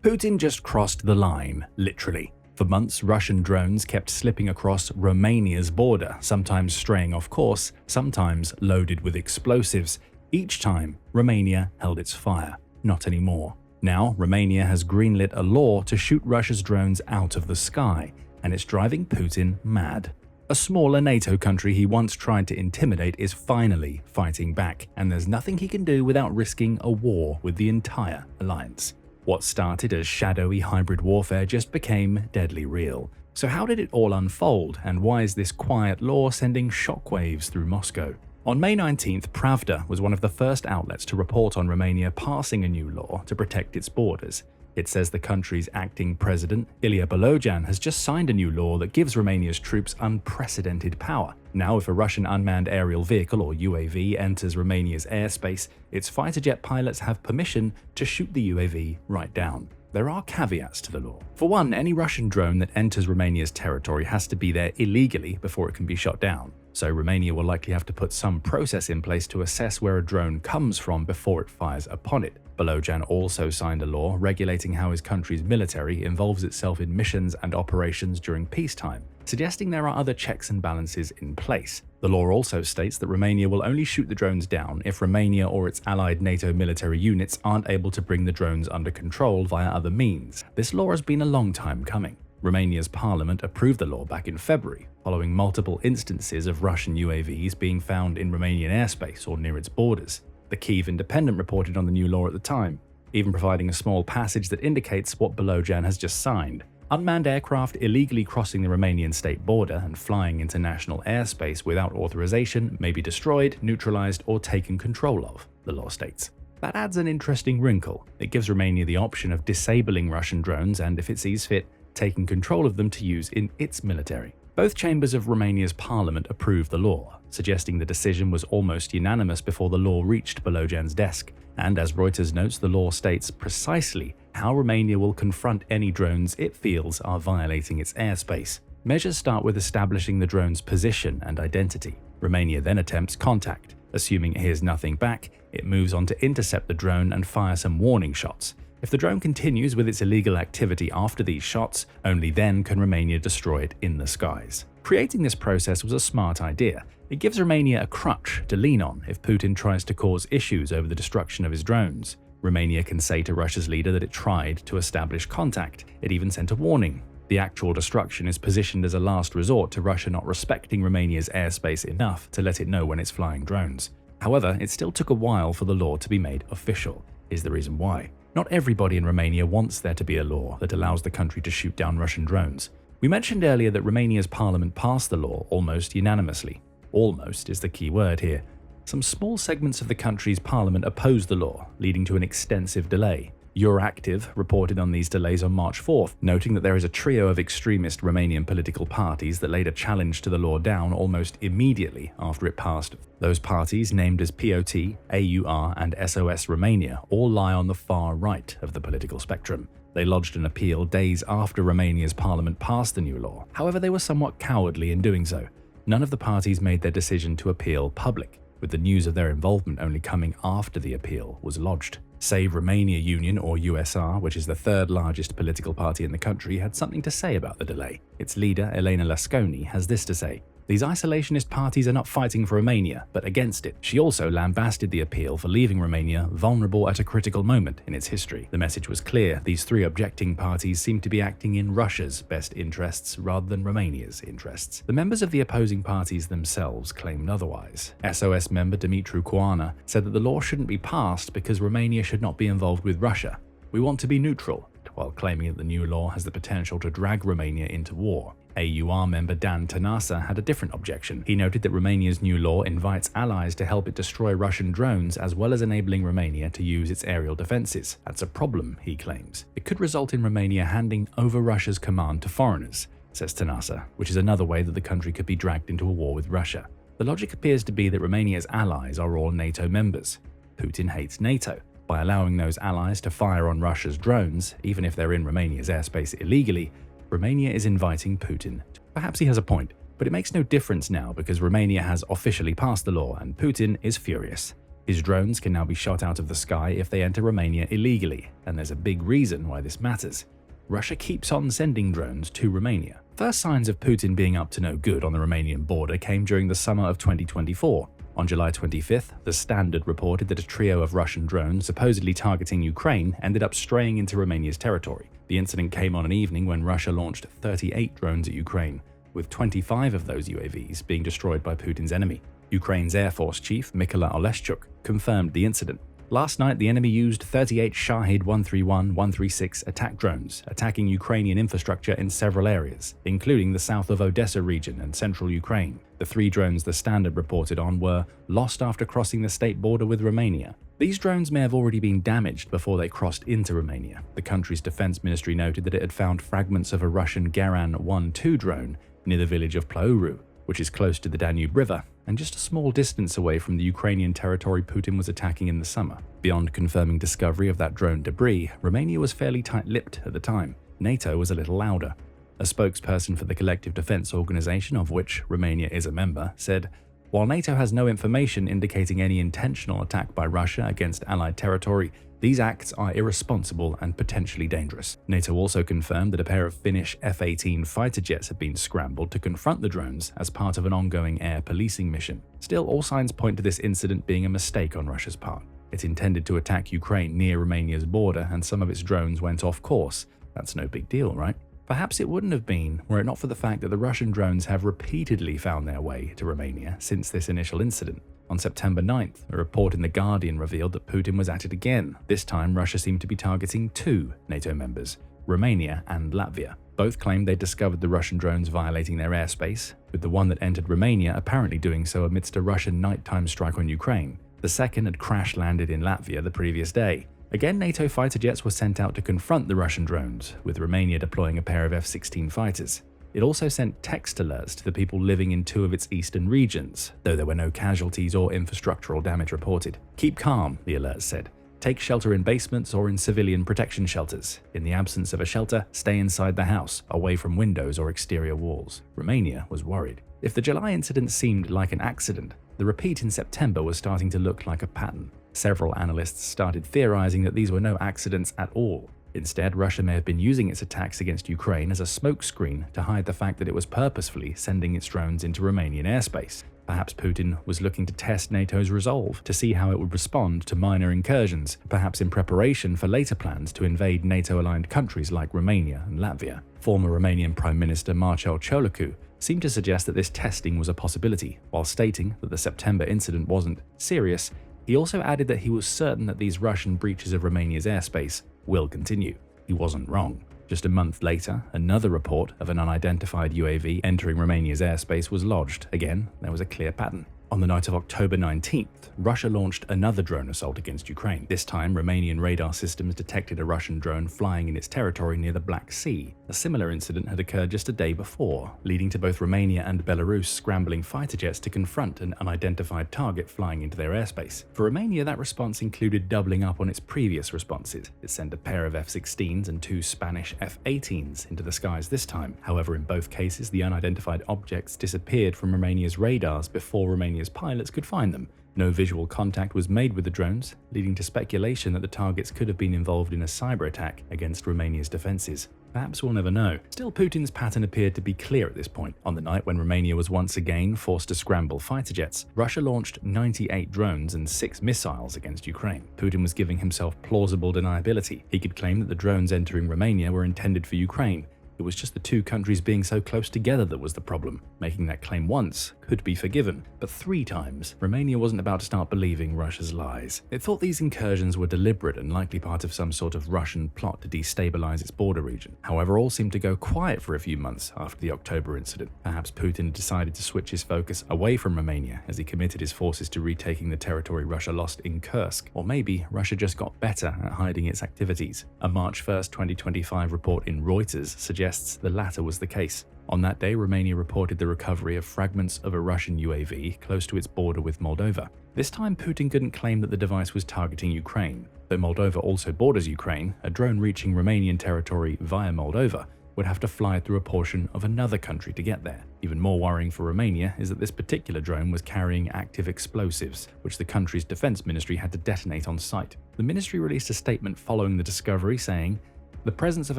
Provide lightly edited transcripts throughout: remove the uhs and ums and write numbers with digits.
Putin just crossed the line, literally. For months, Russian drones kept slipping across Romania's border, sometimes straying off course, sometimes loaded with explosives. Each time, Romania held its fire. Not anymore. Now, Romania has greenlit a law to shoot Russia's drones out of the sky, and it's driving Putin mad. A smaller NATO country he once tried to intimidate is finally fighting back, and there's nothing he can do without risking a war with the entire alliance. What started as shadowy hybrid warfare just became deadly real. So how did it all unfold, and why is this quiet law sending shockwaves through Moscow? On May 19th, Pravda was one of the first outlets to report on Romania passing a new law to protect its borders. It says the country's acting president, Ilie Bolojan, has just signed a new law that gives Romania's troops unprecedented power. Now, if a Russian unmanned aerial vehicle or UAV enters Romania's airspace, its fighter jet pilots have permission to shoot the UAV right down. There are caveats to the law. For one, any Russian drone that enters Romania's territory has to be there illegally before it can be shot down. So Romania will likely have to put some process in place to assess where a drone comes from before it fires upon it. Bolojan also signed a law regulating how his country's military involves itself in missions and operations during peacetime, suggesting there are other checks and balances in place. The law also states that Romania will only shoot the drones down if Romania or its allied NATO military units aren't able to bring the drones under control via other means. This law has been a long time coming. Romania's parliament approved the law back in February, following multiple instances of Russian UAVs being found in Romanian airspace or near its borders. The Kyiv Independent reported on the new law at the time, even providing a small passage that indicates what Bolojan has just signed. Unmanned aircraft illegally crossing the Romanian state border and flying into national airspace without authorization may be destroyed, neutralized, or taken control of, the law states. That adds an interesting wrinkle. It gives Romania the option of disabling Russian drones and, if it sees fit, taking control of them to use in its military. Both chambers of Romania's parliament approved the law, suggesting the decision was almost unanimous before the law reached Bolojan's desk. And as Reuters notes, the law states precisely how Romania will confront any drones it feels are violating its airspace. Measures start with establishing the drone's position and identity. Romania then attempts contact. Assuming it hears nothing back, it moves on to intercept the drone and fire some warning shots. If the drone continues with its illegal activity after these shots, only then can Romania destroy it in the skies. Creating this process was a smart idea. It gives Romania a crutch to lean on if Putin tries to cause issues over the destruction of his drones. Romania can say to Russia's leader that it tried to establish contact. It even sent a warning. The actual destruction is positioned as a last resort to Russia not respecting Romania's airspace enough to let it know when it's flying drones. However, it still took a while for the law to be made official. Here's the reason why. Not everybody in Romania wants there to be a law that allows the country to shoot down Russian drones. We mentioned earlier that Romania's parliament passed the law almost unanimously. Almost is the key word here. Some small segments of the country's parliament opposed the law, leading to an extensive delay. Euractiv reported on these delays on March 4th, noting that there is a trio of extremist Romanian political parties that laid a challenge to the law down almost immediately after it passed. Those parties, named as POT, AUR, and SOS Romania, all lie on the far right of the political spectrum. They lodged an appeal days after Romania's parliament passed the new law. However, they were somewhat cowardly in doing so. None of the parties made their decision to appeal public, with the news of their involvement only coming after the appeal was lodged. Save Romania Union, or USR, which is the third largest political party in the country, had something to say about the delay. Its leader, Elena Lasconi, has this to say: "These isolationist parties are not fighting for Romania, but against it." She also lambasted the appeal for leaving Romania vulnerable at a critical moment in its history. The message was clear: these three objecting parties seem to be acting in Russia's best interests rather than Romania's interests. The members of the opposing parties themselves claimed otherwise. SOS member Dumitru Coana said that the law shouldn't be passed because Romania should not be involved with Russia. "We want to be neutral," while claiming that the new law has the potential to drag Romania into war. AUR member Dan Tănase had a different objection. He noted that Romania's new law invites allies to help it destroy Russian drones as well as enabling Romania to use its aerial defenses. That's a problem, he claims. It could result in Romania handing over Russia's command to foreigners, says Tănase, which is another way that the country could be dragged into a war with Russia. The logic appears to be that Romania's allies are all NATO members. Putin hates NATO. By allowing those allies to fire on Russia's drones, even if they're in Romania's airspace illegally, Romania is inviting Putin. Perhaps he has a point, but it makes no difference now because Romania has officially passed the law and Putin is furious. His drones can now be shot out of the sky if they enter Romania illegally, and there's a big reason why this matters. Russia keeps on sending drones to Romania. First signs of Putin being up to no good on the Romanian border came during the summer of 2024. On July 25th, The Standard reported that a trio of Russian drones supposedly targeting Ukraine ended up straying into Romania's territory. The incident came on an evening when Russia launched 38 drones at Ukraine, with 25 of those UAVs being destroyed by Putin's enemy. Ukraine's Air Force Chief Mykola Oleshchuk confirmed the incident. Last night, the enemy used 38 Shahid 131-136 attack drones, attacking Ukrainian infrastructure in several areas, including the south of Odessa region and central Ukraine. The 3 drones The Standard reported on were lost after crossing the state border with Romania. These drones may have already been damaged before they crossed into Romania. The country's defense ministry noted that it had found fragments of a Russian Garan 1-2 drone near the village of Plauru, which is close to the Danube River and just a small distance away from the Ukrainian territory Putin was attacking in the summer. Beyond confirming discovery of that drone debris, Romania was fairly tight-lipped at the time. NATO was a little louder. A spokesperson for the collective defense organization, of which Romania is a member, said, "While NATO has no information indicating any intentional attack by Russia against allied territory, these acts are irresponsible and potentially dangerous." NATO also confirmed that a pair of Finnish F-18 fighter jets had been scrambled to confront the drones as part of an ongoing air policing mission. Still, all signs point to this incident being a mistake on Russia's part. It intended to attack Ukraine near Romania's border, and some of its drones went off course. That's no big deal, right? Perhaps it wouldn't have been were it not for the fact that the Russian drones have repeatedly found their way to Romania since this initial incident. On September 9th, a report in The Guardian revealed that Putin was at it again. This time, Russia seemed to be targeting 2 NATO members, Romania and Latvia. Both claimed they discovered the Russian drones violating their airspace, with the one that entered Romania apparently doing so amidst a Russian nighttime strike on Ukraine. The second had crash-landed in Latvia the previous day. Again, NATO fighter jets were sent out to confront the Russian drones, with Romania deploying a pair of F-16 fighters. It also sent text alerts to the people living in 2 of its eastern regions, though there were no casualties or infrastructural damage reported. "Keep calm," the alerts said. "Take shelter in basements or in civilian protection shelters. In the absence of a shelter, stay inside the house, away from windows or exterior walls." Romania was worried. If the July incident seemed like an accident, the repeat in September was starting to look like a pattern. Several analysts started theorizing that these were no accidents at all. Instead, Russia may have been using its attacks against Ukraine as a smokescreen to hide the fact that it was purposefully sending its drones into Romanian airspace. Perhaps Putin was looking to test NATO's resolve to see how it would respond to minor incursions, perhaps in preparation for later plans to invade NATO-aligned countries like Romania and Latvia. Former Romanian Prime Minister Marcel Ciolacu seemed to suggest that this testing was a possibility, while stating that the September incident wasn't serious. He also added that he was certain that these Russian breaches of Romania's airspace will continue. He wasn't wrong. Just a month later, another report of an unidentified UAV entering Romania's airspace was lodged. Again, there was a clear pattern. On the night of October 19th, Russia launched another drone assault against Ukraine. This time, Romanian radar systems detected a Russian drone flying in its territory near the Black Sea. A similar incident had occurred just a day before, leading to both Romania and Belarus scrambling fighter jets to confront an unidentified target flying into their airspace. For Romania, that response included doubling up on its previous responses. It sent a pair of F-16s and 2 Spanish F-18s into the skies this time. However, in both cases, the unidentified objects disappeared from Romania's radars before Romania's pilots could find them. No visual contact was made with the drones, leading to speculation that the targets could have been involved in a cyber attack against Romania's defenses. Perhaps we'll never know. Still, Putin's pattern appeared to be clear at this point. On the night when Romania was once again forced to scramble fighter jets, Russia launched 98 drones and 6 missiles against Ukraine. Putin was giving himself plausible deniability. He could claim that the drones entering Romania were intended for Ukraine. It was just the 2 countries being so close together that was the problem. Making that claim once could be forgiven, but 3 times, Romania wasn't about to start believing Russia's lies. It thought these incursions were deliberate and likely part of some sort of Russian plot to destabilize its border region. However, all seemed to go quiet for a few months after the October incident. Perhaps Putin had decided to switch his focus away from Romania as he committed his forces to retaking the territory Russia lost in Kursk. Or maybe Russia just got better at hiding its activities. A March 1st, 2025 report in Reuters suggests the latter was the case. On that day, Romania reported the recovery of fragments of a Russian UAV close to its border with Moldova. This time, Putin couldn't claim that the device was targeting Ukraine. Though Moldova also borders Ukraine, a drone reaching Romanian territory via Moldova would have to fly through a portion of another country to get there. Even more worrying for Romania is that this particular drone was carrying active explosives, which the country's defense ministry had to detonate on site. The ministry released a statement following the discovery saying, "The presence of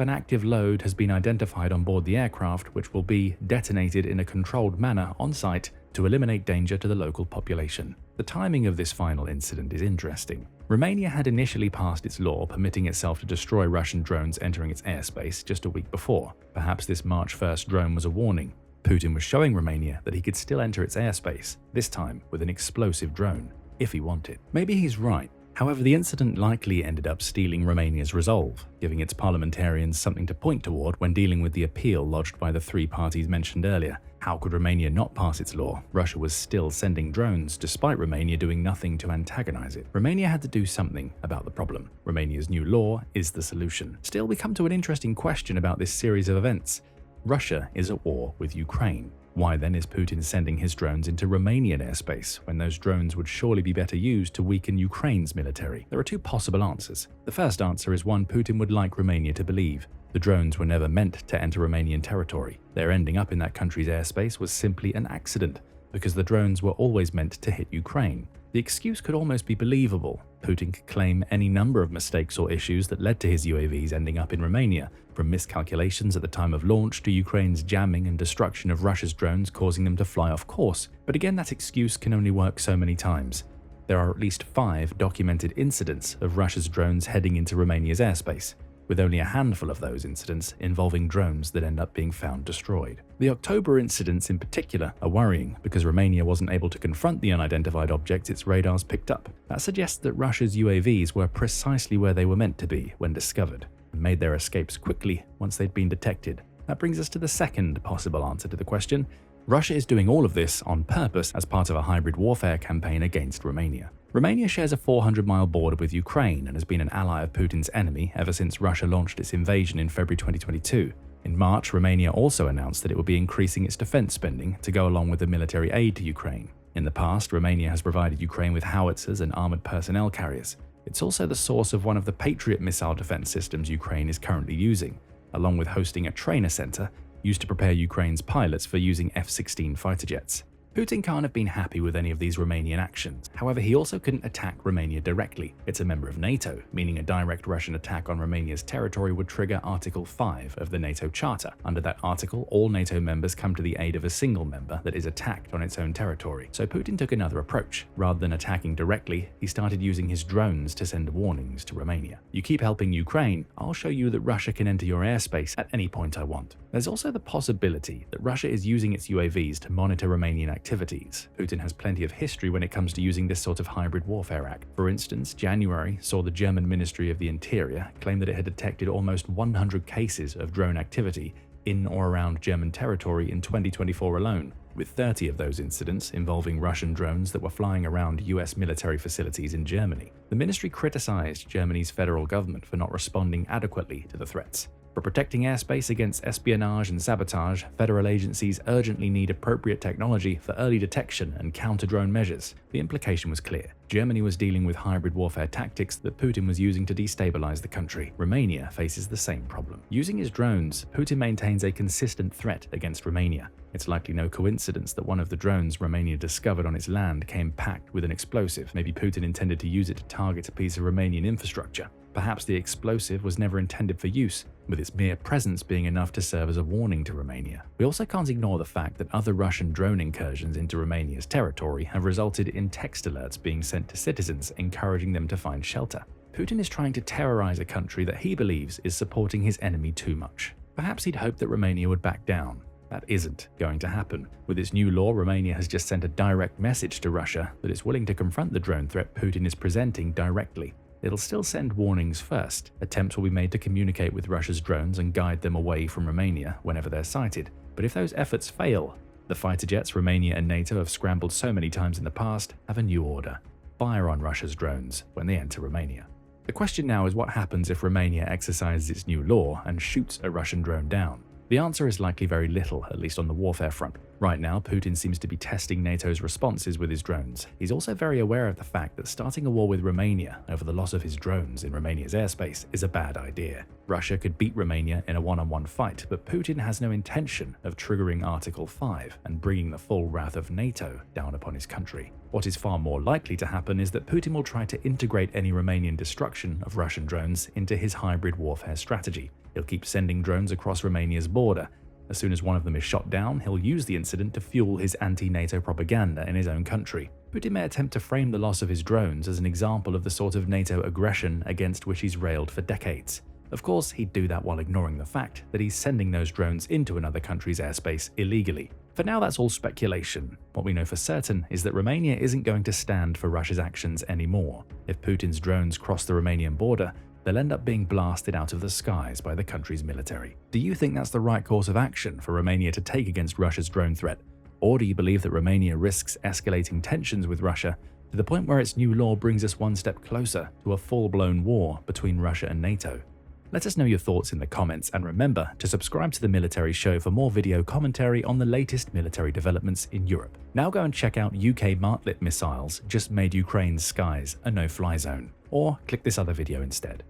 an active load has been identified on board the aircraft, which will be detonated in a controlled manner on site to eliminate danger to the local population." The timing of this final incident is interesting. Romania had initially passed its law permitting itself to destroy Russian drones entering its airspace just a week before. Perhaps this March 1st drone was a warning. Putin was showing Romania that he could still enter its airspace, this time with an explosive drone, if he wanted. Maybe he's right. However, the incident likely ended up stealing Romania's resolve, giving its parliamentarians something to point toward when dealing with the appeal lodged by the three parties mentioned earlier. How could Romania not pass its law? Russia was still sending drones, despite Romania doing nothing to antagonize it. Romania had to do something about the problem. Romania's new law is the solution. Still, we come to an interesting question about this series of events. Russia is at war with Ukraine. Why then is Putin sending his drones into Romanian airspace when those drones would surely be better used to weaken Ukraine's military? There are two possible answers. The first answer is one Putin would like Romania to believe. The drones were never meant to enter Romanian territory. Their ending up in that country's airspace was simply an accident, because the drones were always meant to hit Ukraine. The excuse could almost be believable. Putin could claim any number of mistakes or issues that led to his UAVs ending up in Romania, from miscalculations at the time of launch to Ukraine's jamming and destruction of Russia's drones causing them to fly off course. But again, that excuse can only work so many times. There are at least 5 documented incidents of Russia's drones heading into Romania's airspace, with only a handful of those incidents involving drones that end up being found destroyed. The October incidents in particular are worrying because Romania wasn't able to confront the unidentified objects its radars picked up. That suggests that Russia's UAVs were precisely where they were meant to be when discovered, and made their escapes quickly once they'd been detected. That brings us to the second possible answer to the question. Russia is doing all of this on purpose as part of a hybrid warfare campaign against Romania. Romania shares a 400-mile border with Ukraine and has been an ally of Putin's enemy ever since Russia launched its invasion in February 2022. In March, Romania also announced that it would be increasing its defense spending to go along with the military aid to Ukraine. In the past, Romania has provided Ukraine with howitzers and armored personnel carriers. It's also the source of one of the Patriot missile defense systems Ukraine is currently using, along with hosting a trainer center used to prepare Ukraine's pilots for using F-16 fighter jets. Putin can't have been happy with any of these Romanian actions. However, he also couldn't attack Romania directly. It's a member of NATO, meaning a direct Russian attack on Romania's territory would trigger Article 5 of the NATO Charter. Under that article, all NATO members come to the aid of a single member that is attacked on its own territory. So Putin took another approach. Rather than attacking directly, he started using his drones to send warnings to Romania. You keep helping Ukraine, I'll show you that Russia can enter your airspace at any point I want. There's also the possibility that Russia is using its UAVs to monitor Romanian activities. Putin has plenty of history when it comes to using this sort of hybrid warfare act. For instance, January saw the German Ministry of the Interior claim that it had detected almost 100 cases of drone activity in or around German territory in 2024 alone, with 30 of those incidents involving Russian drones that were flying around US military facilities in Germany. The ministry criticized Germany's federal government for not responding adequately to the threats. For protecting airspace against espionage and sabotage, federal agencies urgently need appropriate technology for early detection and counter-drone measures. The implication was clear. Germany was dealing with hybrid warfare tactics that Putin was using to destabilize the country. Romania faces the same problem. Using his drones, Putin maintains a consistent threat against Romania. It's likely no coincidence that one of the drones Romania discovered on its land came packed with an explosive. Maybe Putin intended to use it to target a piece of Romanian infrastructure. Perhaps the explosive was never intended for use, with its mere presence being enough to serve as a warning to Romania. We also can't ignore the fact that other Russian drone incursions into Romania's territory have resulted in text alerts being sent to citizens encouraging them to find shelter. Putin is trying to terrorize a country that he believes is supporting his enemy too much. Perhaps he'd hoped that Romania would back down. That isn't going to happen. With its new law, Romania has just sent a direct message to Russia that it's willing to confront the drone threat Putin is presenting directly. It'll still send warnings first. Attempts will be made to communicate with Russia's drones and guide them away from Romania whenever they're sighted. But if those efforts fail, the fighter jets Romania and NATO have scrambled so many times in the past have a new order: fire on Russia's drones when they enter Romania. The question now is what happens if Romania exercises its new law and shoots a Russian drone down. The answer is likely very little, at least on the warfare front. Right now, Putin seems to be testing NATO's responses with his drones. He's also very aware of the fact that starting a war with Romania over the loss of his drones in Romania's airspace is a bad idea. Russia could beat Romania in a one-on-one fight, but Putin has no intention of triggering Article 5 and bringing the full wrath of NATO down upon his country. What is far more likely to happen is that Putin will try to integrate any Romanian destruction of Russian drones into his hybrid warfare strategy. He'll keep sending drones across Romania's border. As soon as one of them is shot down, he'll use the incident to fuel his anti-NATO propaganda in his own country. Putin may attempt to frame the loss of his drones as an example of the sort of NATO aggression against which he's railed for decades. Of course, he'd do that while ignoring the fact that he's sending those drones into another country's airspace illegally. For now, that's all speculation. What we know for certain is that Romania isn't going to stand for Russia's actions anymore. If Putin's drones cross the Romanian border, they'll end up being blasted out of the skies by the country's military. Do you think that's the right course of action for Romania to take against Russia's drone threat? Or do you believe that Romania risks escalating tensions with Russia to the point where its new law brings us one step closer to a full-blown war between Russia and NATO? Let us know your thoughts in the comments, and remember to subscribe to the Military Show for more video commentary on the latest military developments in Europe. Now go and check out UK Martlet missiles just made Ukraine's skies a no-fly zone, or click this other video instead.